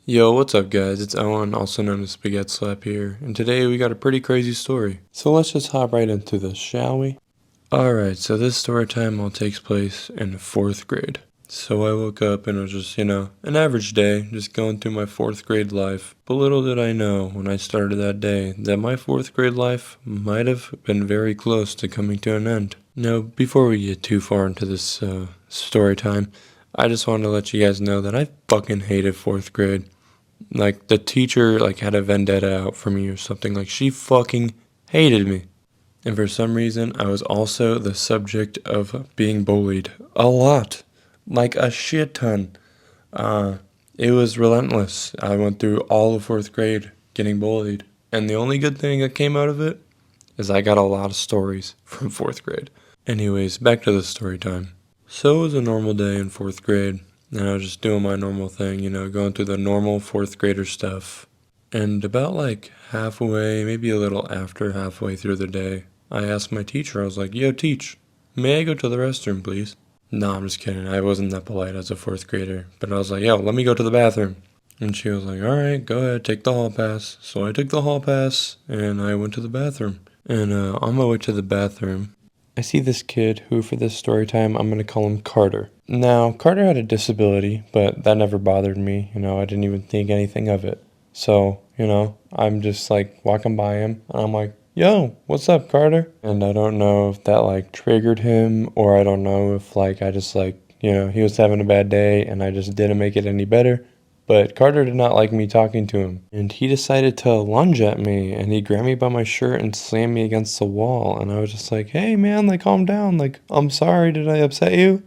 Yo, what's up guys? It's Owen, also known as Spaghetti Slap here, and today we got a pretty crazy story. So let's just hop right into this, shall we? Alright, so this story time all takes place in 4th grade. So I woke up and it was just, an average day, just going through my 4th grade life. But little did I know when I started that day that my 4th grade life might have been very close to coming to an end. Now, before we get too far into this story time, I just wanted to let you guys know that I fucking hated 4th grade. Like, the teacher, had a vendetta out for me or something. Like, she fucking hated me. And for some reason, I was also the subject of being bullied. A lot. Like, a shit ton. It was relentless. I went through all of 4th grade getting bullied. And the only good thing that came out of it is I got a lot of stories from 4th grade. Anyways, back to the story time. So it was a normal day in 4th grade. And I was just doing my normal thing, going through the normal 4th grader stuff. And about halfway, maybe a little after halfway through the day, I asked my teacher, I was like, yo, teach, may I go to the restroom, please? No, I'm just kidding. I wasn't that polite as a 4th grader. But I was like, yo, let me go to the bathroom. And she was like, all right, go ahead, take the hall pass. So I took the hall pass and I went to the bathroom. And on my way to the bathroom, I see this kid who, for this story time, I'm going to call him Carter. Now, Carter had a disability, but that never bothered me. I didn't even think anything of it. So, I'm just walking by him and I'm like, yo, what's up, Carter? And I don't know if that triggered him, or I don't know if I just he was having a bad day and I just didn't make it any better. But Carter did not like me talking to him, and he decided to lunge at me, and he grabbed me by my shirt and slammed me against the wall, and I was just like, hey man, calm down, I'm sorry, did I upset you?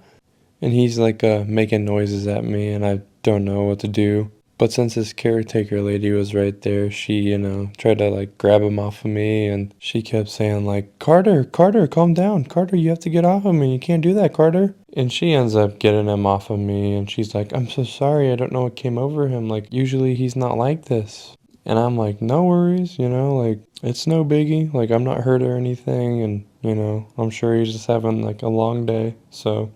And he's making noises at me, and I don't know what to do. But since this caretaker lady was right there, she, tried to grab him off of me, and she kept saying Carter, calm down. Carter, you have to get off of me. You can't do that, Carter. And she ends up getting him off of me, and she's like, I'm so sorry. I don't know what came over him. Usually he's not like this. And I'm like, no worries, it's no biggie. I'm not hurt or anything, and, I'm sure he's just having a long day. So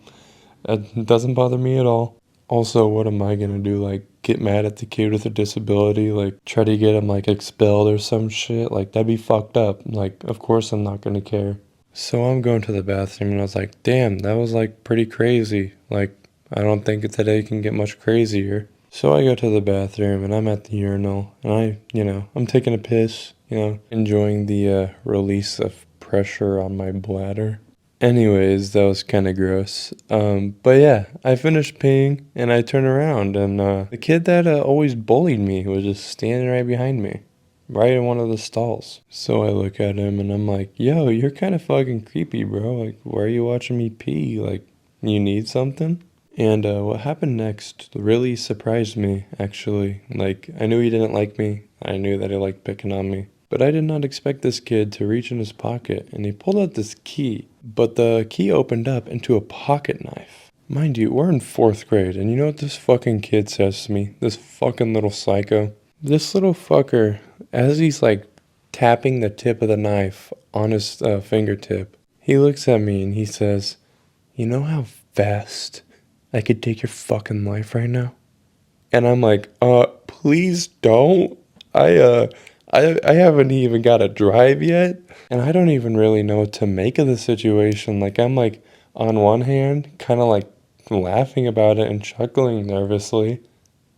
it doesn't bother me at all. Also, what am I gonna do? Get mad at the kid with a disability? Try to get him, expelled or some shit? That'd be fucked up. Of course I'm not gonna care. So I'm going to the bathroom and I was like, damn, that was, pretty crazy. I don't think today can get much crazier. So I go to the bathroom and I'm at the urinal and I'm taking a piss, enjoying the release of pressure on my bladder. Anyways, that was kind of gross. But yeah, I finished peeing and I turn around and the kid that always bullied me was just standing right behind me, right in one of the stalls. So I look at him and I'm like, yo, you're kind of fucking creepy, bro. Why are you watching me pee? You need something? And what happened next really surprised me, actually. I knew he didn't like me. I knew that he liked picking on me. But I did not expect this kid to reach in his pocket, and he pulled out this key. But the key opened up into a pocket knife. Mind you, we're in 4th grade, and you know what this fucking kid says to me? This fucking little psycho. This little fucker, as he's tapping the tip of the knife on his fingertip, he looks at me and he says, you know how fast I could take your fucking life right now? And I'm like, please don't. I haven't even got a drive yet, and I don't even really know what to make of the situation. I'm on one hand, kind of laughing about it and chuckling nervously,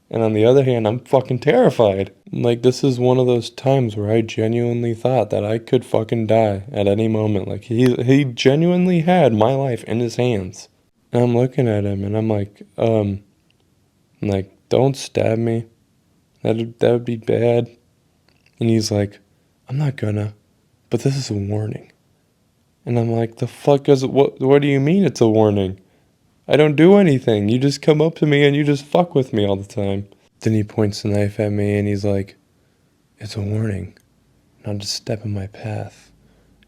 and on the other hand, I'm fucking terrified. This is one of those times where I genuinely thought that I could fucking die at any moment. He genuinely had my life in his hands. And I'm looking at him and I'm don't stab me. That would be bad. And he's like, I'm not gonna, but this is a warning. And I'm like, the fuck is it? What do you mean it's a warning? I don't do anything. You just come up to me and you just fuck with me all the time. Then he points the knife at me and he's like, it's a warning not to step in my path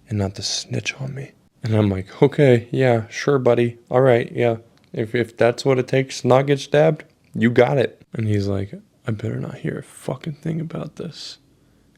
and not to snitch on me. And I'm like, okay, yeah, sure, buddy. All right, yeah. If that's what it takes to not get stabbed, you got it. And he's like, I better not hear a fucking thing about this.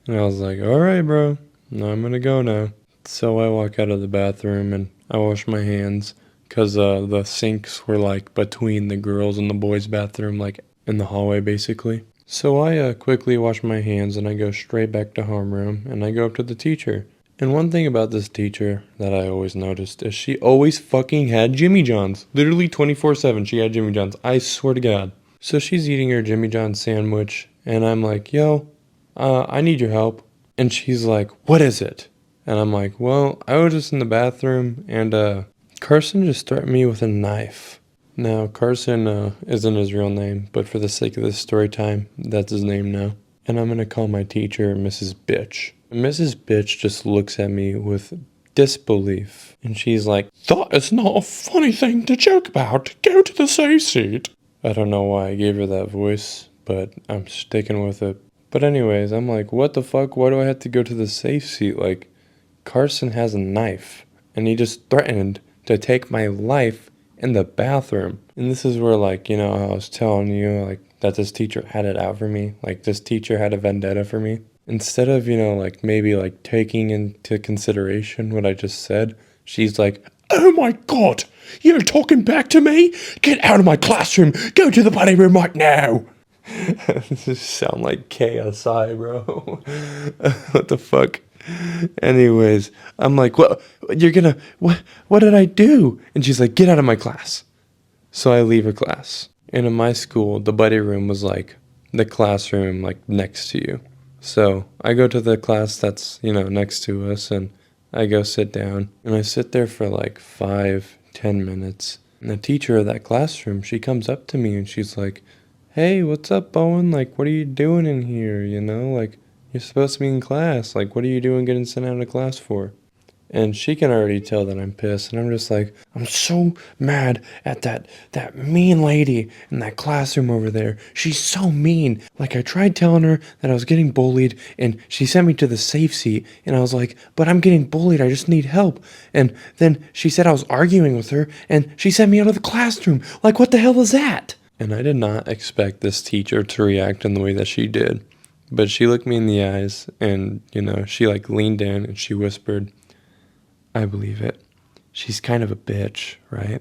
And I was like, all right, bro, I'm gonna go now. So I walk out of the bathroom and I wash my hands because the sinks were between the girls and the boys' bathroom, in the hallway basically. So I quickly wash my hands and I go straight back to homeroom and I go up to the teacher. And one thing about this teacher that I always noticed is she always fucking had Jimmy John's. Literally 24/7 she had Jimmy John's. I swear to God. So she's eating her Jimmy John's sandwich and I'm like, yo, I need your help. And she's like, what is it? And I'm like, well, I was just in the bathroom and Carson just threatened me with a knife. Now, Carson isn't his real name, but for the sake of this story time, that's his name now. And I'm going to call my teacher Mrs. Bitch. Mrs. Bitch just looks at me with disbelief. And she's like, that is not a funny thing to joke about. Go to the safe seat. I don't know why I gave her that voice, but I'm sticking with it. But anyways, I'm like, what the fuck? Why do I have to go to the safe seat? Like, Carson has a knife, and he just threatened to take my life in the bathroom. And this is where, like, you know, I was telling you, like, that this teacher had it out for me. Like, this teacher had a vendetta for me. Instead of, you know, like, maybe, like, taking into consideration what I just said, she's like, oh my God, you're talking back to me? Get out of my classroom. Go to the buddy room right now. This sound like KSI, bro. What the fuck? Anyways, I'm like, what did I do? And she's like, get out of my class. So I leave her class. And in my school, the buddy room was like the classroom like next to you. So I go to the class that's, you know, next to us and I go sit down. And I sit there for like 5-10 minutes. And the teacher of that classroom, she comes up to me and she's like, hey, what's up, Bowen? Like, what are you doing in here? You know, like, you're supposed to be in class. Like, what are you doing getting sent out of class for? And she can already tell that I'm pissed. And I'm just like, I'm so mad at that mean lady in that classroom over there. She's so mean. Like, I tried telling her that I was getting bullied and she sent me to the safe seat. And I was like, but I'm getting bullied. I just need help. And then she said I was arguing with her and she sent me out of the classroom. Like, what the hell is that? And I did not expect this teacher to react in the way that she did. But she looked me in the eyes and, you know, she like leaned in and she whispered, I believe it. She's kind of a bitch, right?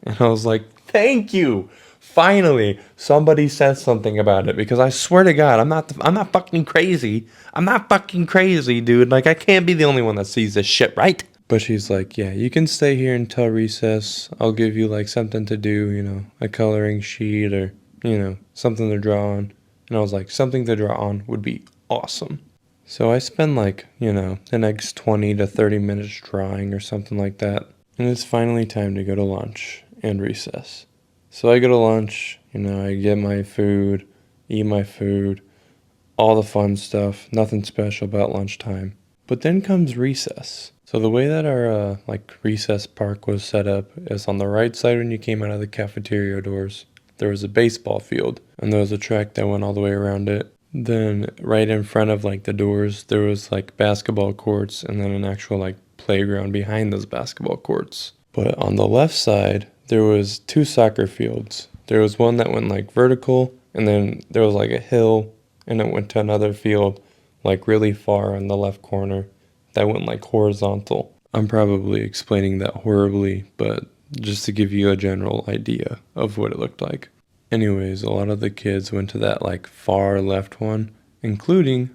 And I was like, thank you. Finally, somebody said something about it because I swear to God, I'm not fucking crazy. I'm not fucking crazy, dude. Like, I can't be the only one that sees this shit, right? But she's like, yeah, you can stay here until recess. I'll give you like something to do, you know, a coloring sheet or, you know, something to draw on. And I was like, something to draw on would be awesome. So I spend like, you know, the next 20 to 30 minutes drawing or something like that. And it's finally time to go to lunch and recess. So I go to lunch, you know, I get my food, eat my food, all the fun stuff, nothing special about lunchtime. But then comes recess. So the way that our like recess park was set up is on the right side when you came out of the cafeteria doors. There was a baseball field and there was a track that went all the way around it. Then right in front of like the doors, there was like basketball courts and then an actual like playground behind those basketball courts. But on the left side, there was 2 soccer fields. There was one that went like vertical and then there was like a hill and it went to another field like really far on the left corner that went like horizontal. I'm probably explaining that horribly, but just to give you a general idea of what it looked like. Anyways, a lot of the kids went to that like far left one, including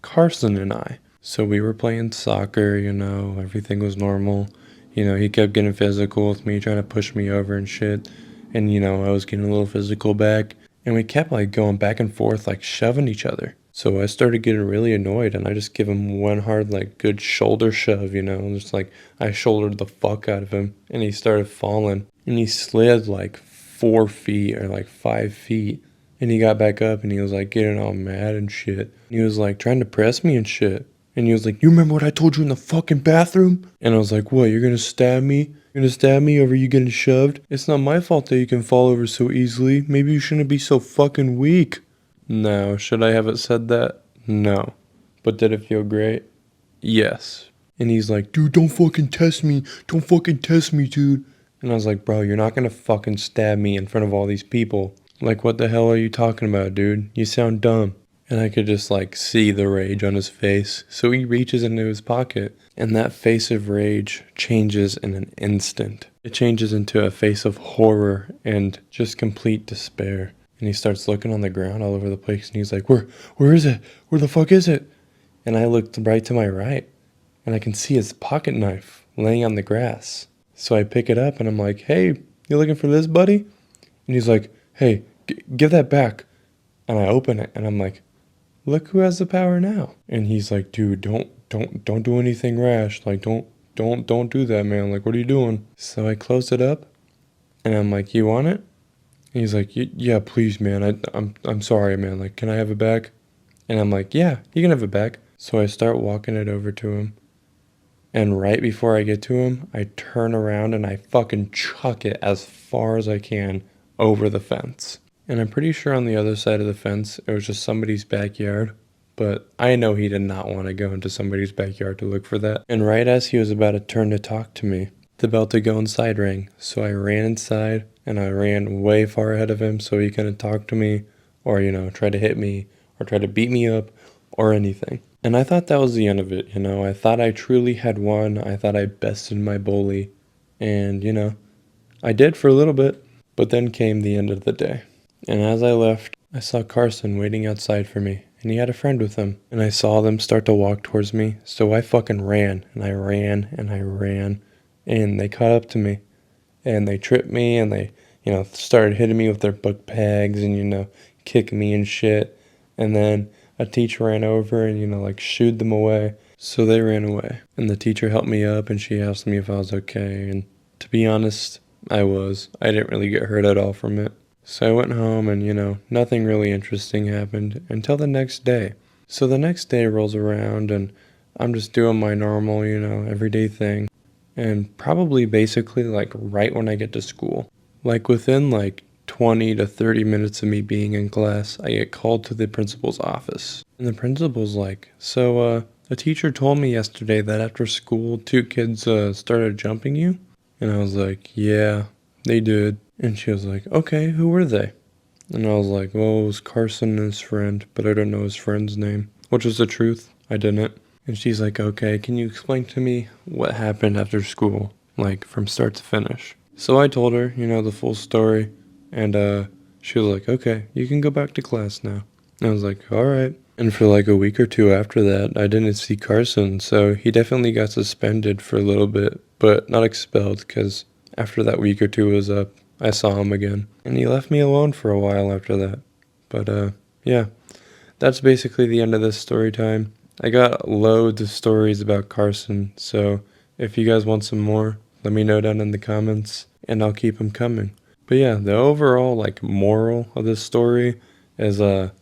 Carson and I. So we were playing soccer, you know, everything was normal. You know, he kept getting physical with me, trying to push me over and shit. And, you know, I was getting a little physical back. And we kept like going back and forth, like shoving each other. So I started getting really annoyed and I just give him one hard, like good shoulder shove, you know, just like I shouldered the fuck out of him and he started falling and he slid like 4 feet or like 5 feet and he got back up and he was like getting all mad and shit. And he was like trying to press me and shit. And he was like, you remember what I told you in the fucking bathroom? And I was like, what, you're gonna stab me? You're gonna stab me over you getting shoved? It's not my fault that you can fall over so easily. Maybe you shouldn't be so fucking weak. No. Should I have it said that? No. But did it feel great? Yes. And he's like, dude, don't fucking test me. Don't fucking test me, dude. And I was like, bro, you're not gonna fucking stab me in front of all these people. Like, what the hell are you talking about, dude? You sound dumb. And I could just like see the rage on his face. So he reaches into his pocket and that face of rage changes in an instant. It changes into a face of horror and just complete despair. And he starts looking on the ground all over the place, and he's like, where is it? Where the fuck is it? And I looked right to my right, and I can see his pocket knife laying on the grass. So I pick it up, and I'm like, hey, you looking for this, buddy? And he's like, hey, give that back. And I open it, and I'm like, look who has the power now. And he's like, dude, don't do anything rash. Like, don't do that, man. Like, what are you doing? So I close it up, and I'm like, you want it? And he's like, yeah, please, man. I'm sorry, man. Like, can I have it back? And I'm like, yeah, you can have it back. So I start walking it over to him. And right before I get to him, I turn around and I fucking chuck it as far as I can over the fence. And I'm pretty sure on the other side of the fence, it was just somebody's backyard. But I know he did not want to go into somebody's backyard to look for that. And right as he was about to turn to talk to me, the bell to go inside rang. So I ran inside, and I ran way far ahead of him so he couldn't talk to me or, try to hit me or try to beat me up or anything. And I thought that was the end of it, I thought I truly had won. I thought I bested my bully. And, I did for a little bit. But then came the end of the day. And as I left, I saw Carson waiting outside for me. And he had a friend with him. And I saw them start to walk towards me. So I fucking ran. And I ran. And I ran. And they caught up to me. And they tripped me. And they, started hitting me with their book bags. And, kicking me and shit. And then a teacher ran over and, shooed them away. So they ran away. And the teacher helped me up and she asked me if I was okay. And to be honest, I was. I didn't really get hurt at all from it. So I went home and, nothing really interesting happened until the next day. So the next day rolls around and I'm just doing my normal, everyday thing. And probably basically right when I get to school, within 20 to 30 minutes of me being in class, I get called to the principal's office. And the principal's like, so, a teacher told me yesterday that after school, 2 kids, started jumping you. And I was like, yeah, they did. And she was like, okay, who were they? And I was like, well, it was Carson and his friend, but I don't know his friend's name. Which was the truth. I didn't. And she's like, okay, can you explain to me what happened after school? From start to finish. So I told her, the full story. And she was like, okay, you can go back to class now. And I was like, all right. And for a week or 2 after that, I didn't see Carson. So he definitely got suspended for a little bit, but not expelled because after that week or 2 was up, I saw him again. And he left me alone for a while after that. But yeah, that's basically the end of this story time. I got loads of stories about Carson. So if you guys want some more, let me know down in the comments and I'll keep them coming. But yeah, the overall moral of this story is not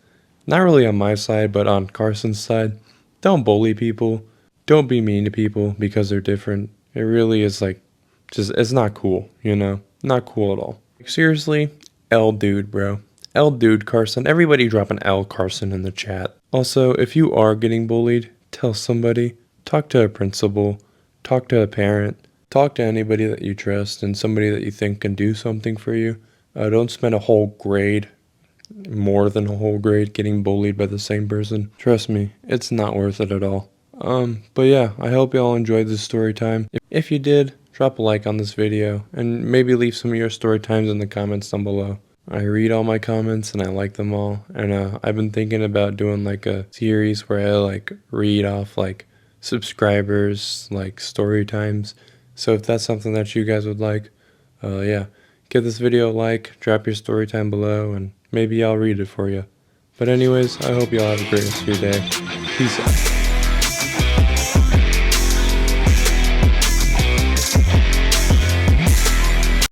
really on my side, but on Carson's side. Don't bully people. Don't be mean to people because they're different. It really is it's not cool, Not cool at all. Seriously, L dude, bro. L dude Carson. Everybody drop an L Carson in the chat. Also, if you are getting bullied, tell somebody. Talk to a principal. Talk to a parent. Talk to anybody that you trust and somebody that you think can do something for you. Don't spend a whole grade, more than a whole grade, getting bullied by the same person. Trust me, it's not worth it at all. But yeah, I hope y'all enjoyed this story time. If you did, drop a like on this video and maybe leave some of your story times in the comments down below. I read all my comments and I like them all. And I've been thinking about doing a series where I read off subscribers, story times. So if that's something that you guys would like, yeah, give this video a like, drop your story time below, and maybe I'll read it for you. But anyways, I hope y'all have a great rest of your day. Peace out.